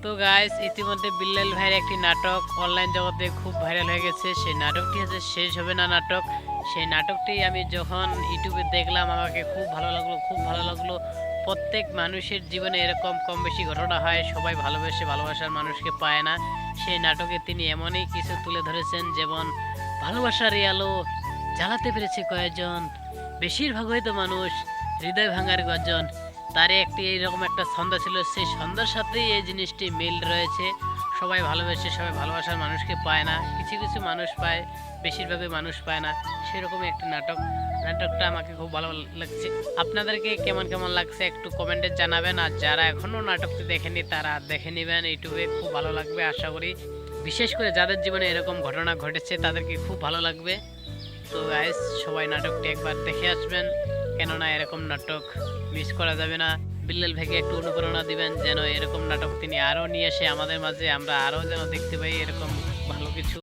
তো গাইস ইতিমধ্যে বিল্লাল ভাইয়ের একটি নাটক অনলাইন জগতে খুব ভাইরাল হয়ে গেছে। সেই নাটকটি হচ্ছে শেষ হবে না নাটক। সেই নাটকটি আমি যখন ইউটিউবে দেখলাম আমাকে খুব ভালো লাগলো, খুব ভালো লাগলো। প্রত্যেক মানুষের জীবনে এরকম কম বেশি ঘটনা হয়, সবাই ভালোবেসে ভালোবাসার মানুষকে পায় না। সেই নাটকে তিনি এমনই কিছু তুলে ধরেছেন, যেমন ভালোবাসার এই আলো জ্বালাতে পেরেছে কয়েকজন, বেশিরভাগ হয়তো মানুষ হৃদয় ভাঙার গর্জন। তার একটি এইরকম একটা ছন্দ ছিল, সেই ছন্দের সাথেই এই জিনিসটি মিল রয়েছে। সবাই ভালোবেসে সবাই ভালোবাসার মানুষকে পায় না, কিছু কিছু মানুষ পায়, বেশিরভাগই মানুষ পায় না। সেরকমই একটি নাটক। নাটকটা আমাকে খুব ভালো লাগছে। আপনাদেরকে কেমন কেমন লাগছে একটু কমেন্টে জানাবেন। আর যারা এখনও নাটকটি দেখেনি তারা দেখে নেবেন, ইউটিউবে খুব ভালো লাগবে আশা করি। বিশেষ করে যাদের জীবনে এরকম ঘটনা ঘটেছে তাদেরকে খুব ভালো লাগবে। তো গাইস সবাই নাটকটি একবার দেখে আসবেন, কেননা এরকম নাটক মিস করা যাবে না। বিল্লাল ভাইকে একটু অনুপ্রেরণা দিবেন যেন এরকম নাটক তিনি আরও নিয়ে এসে আমাদের মাঝে আমরা আরও যেন দেখতে পাই এরকম ভালো কিছু।